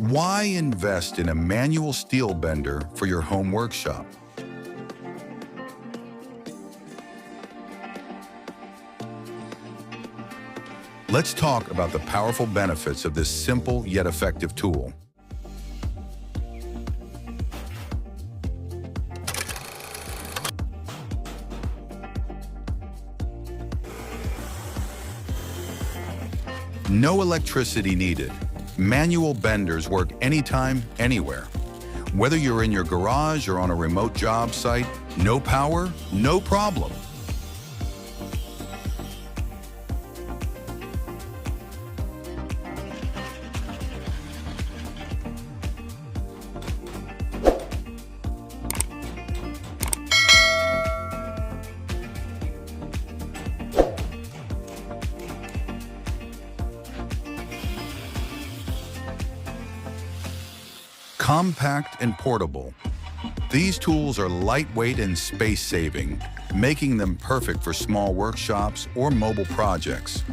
Why invest in a manual steel bender for your home workshop? Let's talk about the powerful benefits of this simple yet effective tool. No electricity needed. Manual benders work anytime, anywhere. Whether you're in your garage or on a remote job site, no power, no problem. Compact and portable. These tools are lightweight and space-saving, making them perfect for small workshops or mobile projects.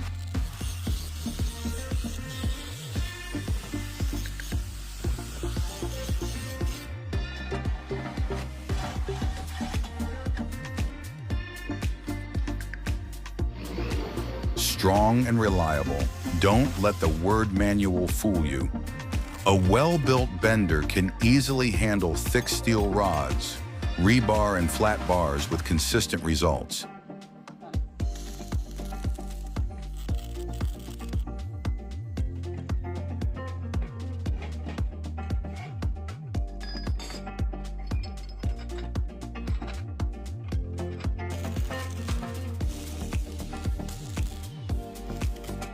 Strong and reliable. Don't let the word manual fool you. A well-built bender can easily handle thick steel rods, rebar and flat bars with consistent results.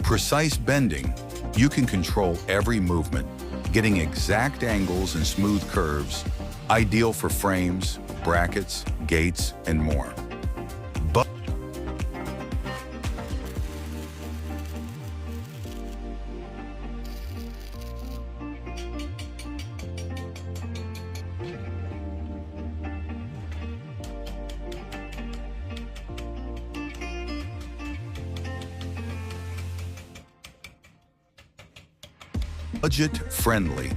Precise bending. You can control every movement, getting exact angles and smooth curves, ideal for frames, brackets, gates, and more. But budget-friendly.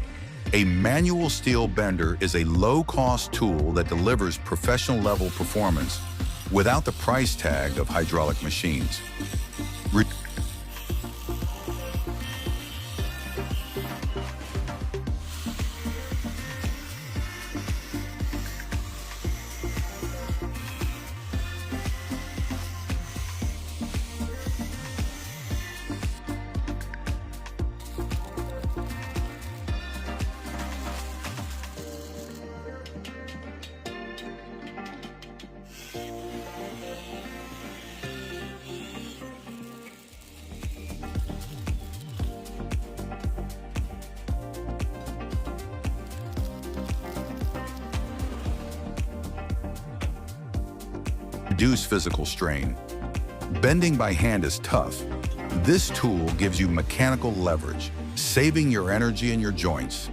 A manual steel bender is a low-cost tool that delivers professional-level performance without the price tag of hydraulic machines. Reduce physical strain. Bending by hand is tough. This tool gives you mechanical leverage, saving your energy and your joints.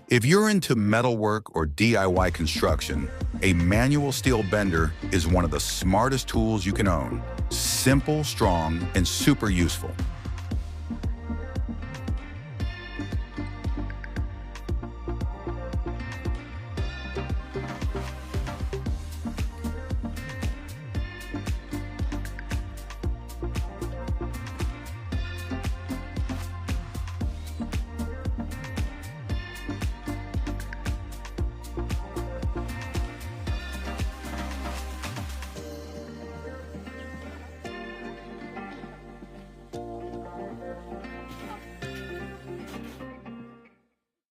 If you're into metalwork or DIY construction, a manual steel bender is one of the smartest tools you can own. Simple, strong, and super useful.